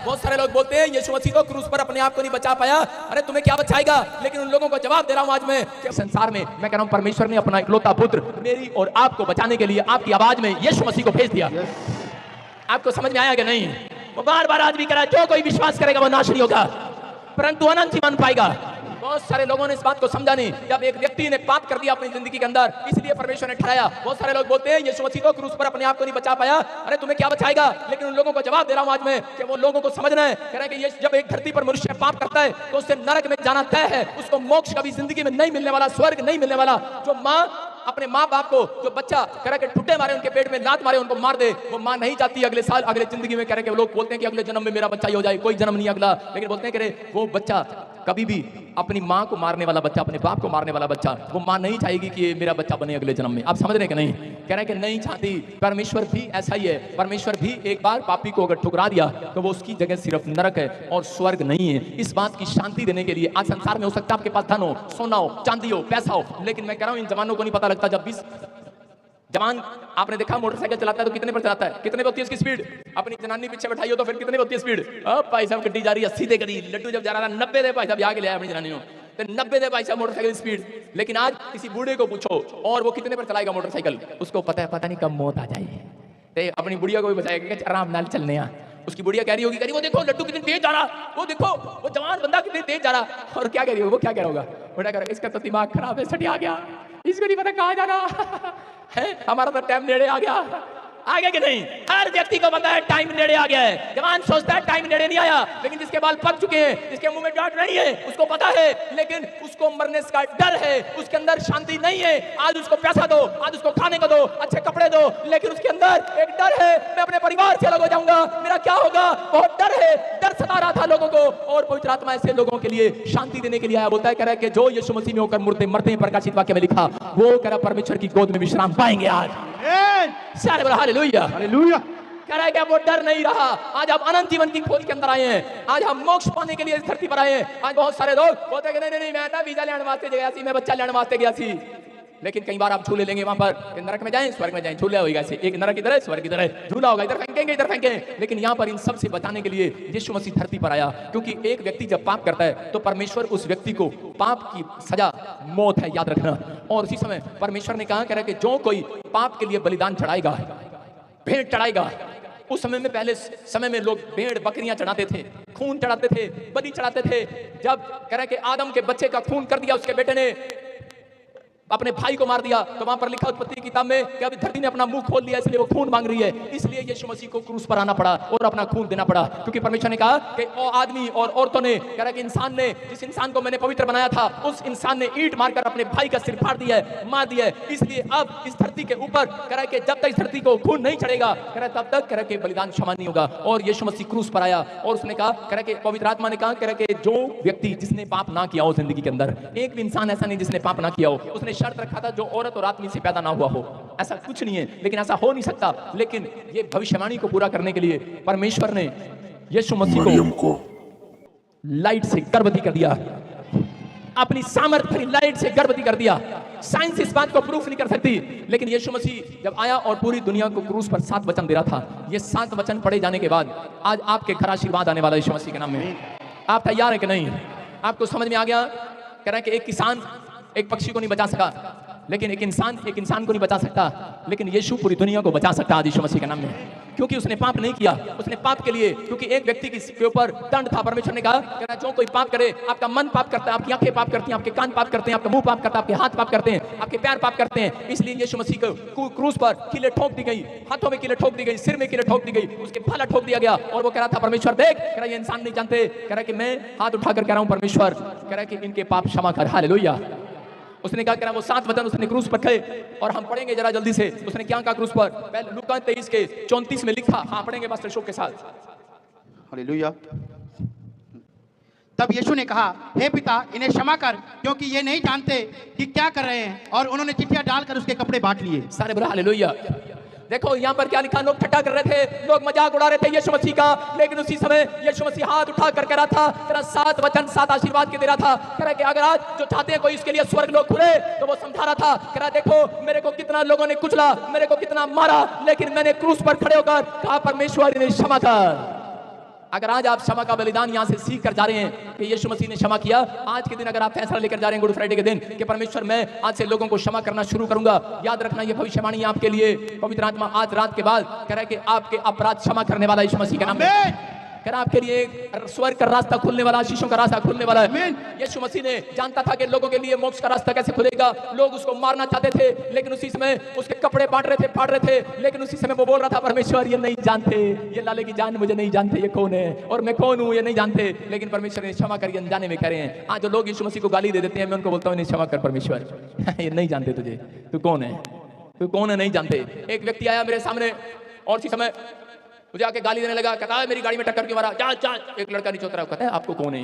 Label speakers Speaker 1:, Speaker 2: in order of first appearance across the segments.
Speaker 1: बहुत सारे लोग बोलते हैं यीशु मसीह तो क्रूस पर अपने आप को नहीं बचा पाया, अरे तुम्हें क्या बचाएगा। लेकिन उन लोगों को जवाब दे रहा हूं आज मैं कि संसार में मैं कह रहा हूं परमेश्वर ने अपना इकलौता पुत्र मेरी और आपको बचाने के लिए आपकी आवाज में यीशु मसीह को भेज दिया। आपको समझ में आया कि नहीं? वो बार बार आज भी कह रहा है जो कोई विश्वास करेगा वो नाश नहीं होगा परंतु अनंत जीवन पाएगा। बहुत सारे लोगों ने इस बात को समझा नहीं। जब एक व्यक्ति ने पाप कर दिया अपनी जिंदगी के अंदर, इसलिए परमेश्वर ने ठहराया। बहुत सारे लोग बोलते हैं यीशु मसीह तो क्रूस पर अपने आप को नहीं बचा पाया, अरे तुम्हें क्या बचाएगा। लेकिन उन लोगों को जवाब दे रहा हूं आज मैं कि वो लोगों को समझना है। कह रहे हैं कि ये जब एक धरती पर मनुष्य पाप करता है तो उससे नरक में जाना तय है, उसको मोक्ष कभी जिंदगी में नहीं मिलने वाला, स्वर्ग नहीं मिलने वाला। जो माँ अपने माँ बाप को, जो बच्चा कह रहा है कि ठुड्डे मारे उनके पेट में, लात मारे उनको मार दे, वो माँ नहीं चाहती अगले साल अगले जिंदगी में। कह रहे हैं कि लोग बोलते हैं कि अगले जन्म में मेरा बच्चा ही हो जाए, कोई जन्म नहीं अगला। लेकिन बोलते हैं कि वो बच्चा कभी भी अपनी माँ को मारने वाला बच्चा, अपने बाप को मारने वाला बच्चा, वो माँ नहीं चाहेगी कि ये मेरा बच्चा बने अगले जन्म में। आप समझ रहे हैं कि नहीं? कह रहे हैं कि नहीं चाहती। परमेश्वर भी ऐसा ही है। परमेश्वर भी एक बार पापी को अगर ठुकरा दिया तो वो उसकी जगह सिर्फ नरक है और स्वर्ग नहीं है। इस बात की शांति देने के लिए आज संसार में हो सकता है आपके पास धन हो, सोना हो, चांदी हो, पैसा हो, लेकिन मैं कह रहा हूं इन जवानों को नहीं पता लगता। जब 20 जवान आपने देखा मोटरसाइकिल चलाता है तो कितने पर चलाता है, कितने पर होती है उसकी स्पीड। अपनी जनानी पीछे बैठाई हो तो फिर कितने पर होती है स्पीड। अब भाई साहब गड्डी जा रही है 80 दे करी, लड्डू जब जा रहा था 90 दे भाई साहब आगे ले आया अपनी जनानी को, तो 90 दे भाई साहब मोटरसाइकिल स्पीड। लेकिन आज किसी बूढ़े को पूछो और वो कितने पर चलाएगा मोटरसाइकिल, उसको पता है पता नहीं कब मौत आ जाए। तो अपनी बुढ़िया को भी बचाएगा कि आराम नाल चलने आ। उसकी बुढ़िया कह रही होगी, कह रही वो देखो लड्डू कितनी तेज जा रहा, वो देखो वो जवान बंदा कितनी तेज जा रहा। और क्या कह रही होगी, वो क्या कह रहा होगा, बेटा कह रहा इसका तो दिमाग खराब है, सटिया गया, इसको नहीं पता कहाँ जाना है, हमारा तो टाइम नेड़े आ गया। आगे कि नहीं? हर व्यक्ति को पता है टाइम नेड़े आ गया है। जवान सोचता है टाइम नेड़े नहीं आया, लेकिन जिसके बाल पक चुके हैं, जिसके मुंह में डांट नहीं है, उसको पता है, लेकिन उसको मरने का डर है, उसके अंदर शांति नहीं है। आज उसको पैसा दो, आज उसको खाने को दो, अच्छे कपड़े दो, लेकिन उसके अंदर एक डर है, मैं अपने परिवार से अलग हो जाऊंगा, मेरा क्या होगा, बहुत डर है। डर सता रहा था लोगों को और पवित्र आत्मा ऐसे लोगों के लिए शांति देने के लिए आया। बोलता है, कह रहा है कि जो यीशु मसीह में होकर मुर्दे मरते हैं, प्रकाशित वाक्य में लिखा, वो कह रहा परमेश्वर की गोद में विश्राम पाएंगे आज। Hallelujah hallelujah. कह रहा है कि वो डर नहीं रहा। आज आप अनंत जीवन की खोज के अंदर आए हैं। आज हम मोक्ष पाने के लिए इस धरती पर आए हैं। आज बहुत सारे लोग बोलते हैं कि नहीं मैं ना वीजा लेने वास्ते गया सी, मैं बच्चा लेने वास्ते गया सी। लेकिन कई बार आप झूले लेंगे वहां पर, नरक में जाएं स्वर्ग में जाएं, झूला होगा ऐसे, एक नरक इधर है स्वर्ग इधर है, झूला होगा इधर फेंकेंगे इधर फेंकेंगे। लेकिन यहाँ पर इन सब से बचाने के लिए यीशु मसीह धरती पर आया, क्योंकि एक व्यक्ति जब पाप करता है तो परमेश्वर उस व्यक्ति को पाप की सजा मौत है, याद रखना। और उसी समय परमेश्वर ने कहा, कह रहा है कि जो कोई पाप के लिए बलिदान चढ़ाएगा, भेंट चढ़ाएगा। उस समय में, पहले समय में लोग भेड़ बकरियां चढ़ाते थे, खून चढ़ाते थे, बलि चढ़ाते थे। जब कह रहा है कि आदम के बच्चे का खून कर दिया उसके बेटे ने, अपने भाई को मार दिया, तो वहां पर लिखा उत्पत्ति की किताब में कि अभी धरती ने अपना मुंह खोल लिया, इसलिए वो खून मांग रही है। इसलिए यीशु मसीह को क्रूस पर आना पड़ा और अपना खून देना पड़ा, क्योंकि परमेश्वर ने कहा कि ओ आदमी और औरतों ने, कह रहा कि इंसान ने, जिस इंसान को मैंने पवित्र बनाया था, उस इंसान ने ईंट मारकर अपने भाई का सिर फाड़ दिया है, मार दिया है। इसलिए अब इस धरती के ऊपर कह रहा है कि जब तक इस धरती को खून नहीं चढ़ेगा, कह रहा है तब तक कह रहा है कि बलिदान क्षमा नहीं होगा। और यीशु मसीह क्रूस पर आया और उसने कहा, कह रहा है कि पवित्र आत्मा ने कहा, कह रहा है कि जो व्यक्ति जिसने पाप ना किया हो जिंदगी के अंदर, एक भी इंसान ऐसा नहीं जिसने पाप ना किया हो। उसने शर्त रखा था जो औरत और आदमी से पैदा ना हुआ हो, ऐसा कुछ नहीं है, लेकिन ऐसा हो नहीं सकता। लेकिन ये भविष्यवाणी को पूरा करने के लिए परमेश्वर ने यीशु मसीह को लाइट से गर्भवती कर दिया, अपनी सामर्थ्य भरी लाइट से गर्भवती कर दिया। साइंस इस बात को प्रूफ नहीं कर सकती, लेकिन यीशु मसीह जब आया और पूरी दुनिया को क्रूस पर 7 वचन दे रहा था, ये 7 वचन पढ़े जाने के बाद आज आपके घर आशीर्वाद आने वाला यीशु मसीह के नाम में। आप तैयार है कि नहीं? आपको समझ में आ गया? कह रहा है कि एक किसान एक पक्षी को नहीं बचा सका, लेकिन एक इंसान को नहीं बचा सकता, लेकिन यीशु पूरी दुनिया को बचा सकता है यीशु मसीह के नाम में, क्योंकि उसने पाप नहीं किया। उसने पाप के लिए, क्योंकि एक व्यक्ति के ऊपर दंड था, परमेश्वर ने कहा जो कोई पाप करे, आपका मन पाप करता है, आपकी आंखें पाप करती हैं, आपके कान पाप करते हैं, आपका मुंह पाप करता है, आपके हाथ पाप करते हैं, आपके पैर पाप करते हैं। इसलिए यीशु मसीह को क्रूस पर कीलें ठोक दी गई, हाथों में कीलें ठोक दी गई, सिर में कीलें ठोक दी गई, उसके भाला ठोक दिया गया। और वो कह रहा था, परमेश्वर देख, कह रहा ये इंसान नहीं जानते, कह रहा कि मैं हाथ उठाकर कह रहा हूं परमेश्वर, कह रहा कि इनके पाप क्षमा कर। हालेलुया। उसने कहा, कह वो 7 वचन उसने क्रूस पर कहे, और हम पढ़ेंगे जरा जल्दी से। उसने क्या कहा क्रूस पर? पहले लूका 23 के 34 में लिखा, हाँ पढ़ेंगे पास्टर शोक के साथ।
Speaker 2: हालेलुया। तब यीशु ने कहा, हे पिता इन्हें क्षमा कर, क्योंकि ये नहीं जानते कि क्या कर रहे हैं। और उन्होंने चिट्ठियां डालकर उसके कपड़े बांट लिए।
Speaker 1: सारे बोला हालेलुया। देखो यहाँ पर क्या लिखा, लोग ठट्टा कर रहे थे, लोग मजाक उड़ा रहे थे यीशु मसीह का, लेकिन उसी समय यीशु मसीह हाथ उठा कर कह रहा था, तेरा 7 वचन 7 आशीर्वाद के दे रहा था। कह रहा कि अगर आज जो चाहते हैं कोई इसके लिए स्वर्ग लोग खुले, तो वो समझा रहा था। कह रहा देखो मेरे को कितना लोगों ने कुचला, मेरे को कितना मारा, लेकिन मैंने क्रूस पर खड़े होकर कहा, परमेश्वर इन्हें क्षमा कर। अगर आज आप क्षमा का बलिदान यहाँ से सीख कर जा रहे हैं कि यीशु मसीह ने क्षमा किया, आज के दिन अगर आप फैसला लेकर जा रहे हैं गुड फ्राइडे के दिन कि परमेश्वर मैं आज से लोगों को क्षमा करना शुरू करूंगा, याद रखना ये भविष्यवाणी है आपके लिए। पवित्र आत्मा आज रात के बाद कह रहा है कि आपके अपराध क्षमा करने वाला यीशु मसीह के नाम में कह रहा आपके लिए एक स्वर्ग का रास्ता खुलने वाला, आशीषों का रास्ता खुलने वाला है। यीशु मसीह ने जानता था कि लोगों के लिए मोक्ष का रास्ता कैसे खुलेगा। लोग उसको मारना चाहते थे, लेकिन उसी समय उसके कपड़े बांट रहे थे, फाड़ रहे थे, लेकिन उसी समय वो बोल रहा था परमेश्वर ये नहीं जानते, ये लाले की जान मुझे नहीं जानते, ये कौन है और मैं कौन हूँ ये नहीं जानते। लेकिन परमेश्वर ने क्षमा करिए, अनजाने में कह रहे हैं। आज जो लोग यीशु मसीह को गाली दे देते हैं, मैं उनको बोलता हूँ नहीं क्षमा कर परमेश्वर, ये नहीं जानते तुझे, तू कौन है, तू कौन है नहीं जानते। एक व्यक्ति आया मेरे सामने और उसी समय मुझे आके गाली देने लगा, कहता है मेरी गाड़ी में टक्कर क्यों मारा, चल चल। एक लड़का नीचे उतरा, कहता है आपको कौन है।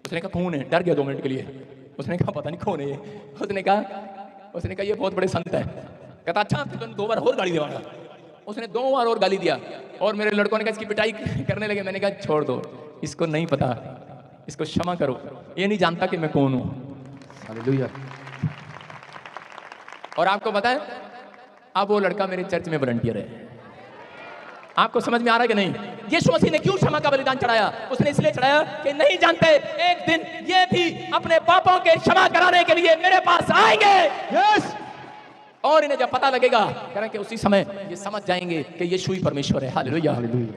Speaker 1: उसने कहा कौन है, डर गया 2 मिनट के लिए। उसने कहा पता नहीं कौन है। उसने कहा ये बहुत बड़े संत है। कहता अच्छा तो 2 बार और गाली देवागा। उसने 2 बार और गाली दिया और मेरे लड़कों ने कहा इसकी पिटाई करने लगे। मैंने कहा छोड़ दो, इसको नहीं पता, इसको क्षमा करो, ये नहीं जानता कि मैं कौन हूँ। हालेलुया। और आपको पता है अब वो लड़का मेरे चर्च में वॉलंटियर है। आपको समझ में आ रहा है कि नहीं? यीशु मसीह ने क्यों क्षमा का बलिदान चढ़ाया? उसने इसलिए चढ़ाया कि नहीं जानते एक दिन ये भी अपने पापों के क्षमा कराने के लिए मेरे पास आएंगे।
Speaker 2: यस।
Speaker 1: और इन्हें जब पता लगेगा करें कि उसी समय ये समझ जाएंगे कि यीशु ही परमेश्वर है। हालेलुया।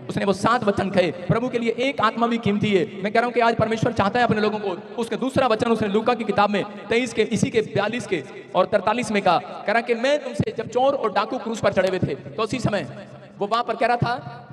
Speaker 1: उसने वो 7 वचन कहे, प्रभु के लिए एक आत्मा भी कीमती है। मैं कह रहा हूं कि आज परमेश्वर चाहता है अपने लोगों को। उसका दूसरा वचन उसने लूका की किताब में 23 के इसी के 42 के और 43 में कहा, कह रहा कि मैं तुमसे जब चोर और डाकू क्रूस पर चढ़े हुए थे तो उसी समय वो वहां पर कह रहा था,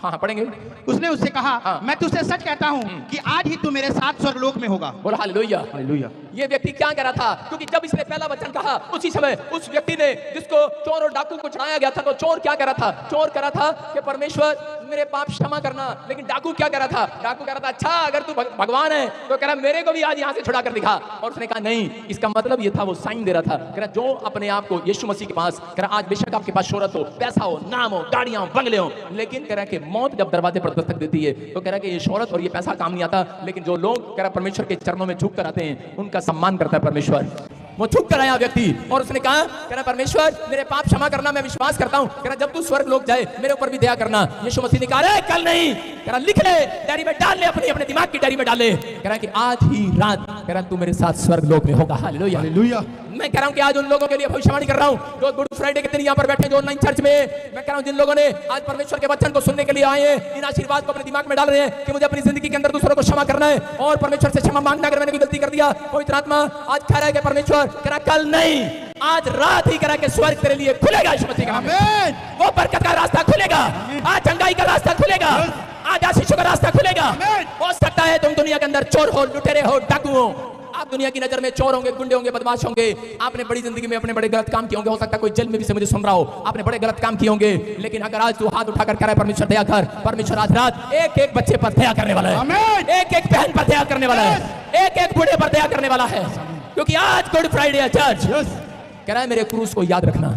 Speaker 1: हाँ पढ़ेंगे।
Speaker 2: उसने उससे कहा मैं तुझसे सच कहता हूँ कि आज ही तू मेरे साथ स्वर्गलोक में होगा।
Speaker 1: बोला हालेलुया।
Speaker 2: हालेलुया।
Speaker 1: ये व्यक्ति क्या कह रहा था? क्योंकि जब इसने पहला वचन कहा उसी समय उस व्यक्ति ने जिसको चोर और डाकू को चढ़ाया गया था, तो चोर क्या कह रहा था? चोर कह रहा था कि परमेश्वर मेरे पाप क्षमा करना। लेकिन डाकू क्या कह रहा था? डाकू कह रहा था अच्छा अगर तू भगवान है तो कह रहा मेरे को भी आज यहाँ से छुड़ा कर दिखा। और उसने कहा नहीं, इसका मतलब ये था, वो साइन दे रहा था। कह रहा जो अपने आप को यीशु मसीह के पास, कह रहा आज बेशक आपके पास शोहरत हो, पैसा हो, नाम हो, गाड़ियां हो, बंगले हो, लेकिन कह रहा कि मौत जब दरवाजे पर दस्तक देती है तो कह रहा कि ये शोहरत और ये पैसा काम नहीं आता। लेकिन जो लोग कह रहा परमेश्वर के चरणों में झुक कर आते हैं उनका सम्मान करता है परमेश्वर। वो झुक कर आया व्यक्ति और उसने कहा, कह रहा परमेश्वर मेरे पाप क्षमा करना, मैं विश्वास करता हूं। कह रहा जब तू स्वर्ग लोक जाए मेरे ऊपर भी दया करना। यीशु मसीह ने कहा अरे कल नहीं, कह रहा लिख ले, डायरी में डाल ले, अपने दिमाग की डायरी में डाल ले। कह रहा कि आज ही रात, कह रहा तू मेरे साथ स्वर्ग लोक में होगा। हालेलुया।
Speaker 2: हालेलुया।
Speaker 1: मैं कह रहा हूं कि आज उन लोगों के लिए भविष्यवाणी कर रहा हूं जो गुड फ्राइडे के दिन यहाँ पर बैठे, जो ऑनलाइन चर्च में। मैं कह रहा हूं जिन लोगों ने आज परमेश्वर के वचन को सुनने के लिए आए हैं, इन आशीर्वाद को अपने दिमाग में डाल रहे हैं कि मुझे अपनी जिंदगी के अंदर दूसरों को क्षमा करना है और परमेश्वर से क्षमा मांगना अगर मैंने कोई गलती कर दिया। पवित्र आत्मा आज कह रहा है कि परमेश्वर, कह रहा कल नहीं, आज रात ही कह रहा कि स्वर्ग तेरे लिए खुलेगा। यीशु मसीह का नाम है। वो बरकत का रास्ता खुलेगा, आज चंगाई का रास्ता खुलेगा, आज आशीषों का रास्ता खुलेगा। हो सकता है तुम दुनिया के अंदर चोर हो, लुटेरे हो, डाकू हो, आप दुनिया की नजर में चोर होंगे, गुंडे होंगे, बदमाश होंगे, आपने बड़ी जिंदगी में अपने बड़े गलत काम किए होंगे। हो सकता है कोई जेल में भी से मुझे सुन रहा हो, आपने बड़े गलत काम किए होंगे। लेकिन अगर आज तू हाथ उठाकर कह रहा है परमेश्वर दया कर, परमेश्वर आज रात एक एक बच्चे पर दया करने वाला है, एक एक बहन पर दया करने वाला है, एक एक बूढ़े पर दया करने वाला है, क्योंकि आज गुड फ्राइडे है। चर्च कह रहा है मेरे क्रूस को याद रखना।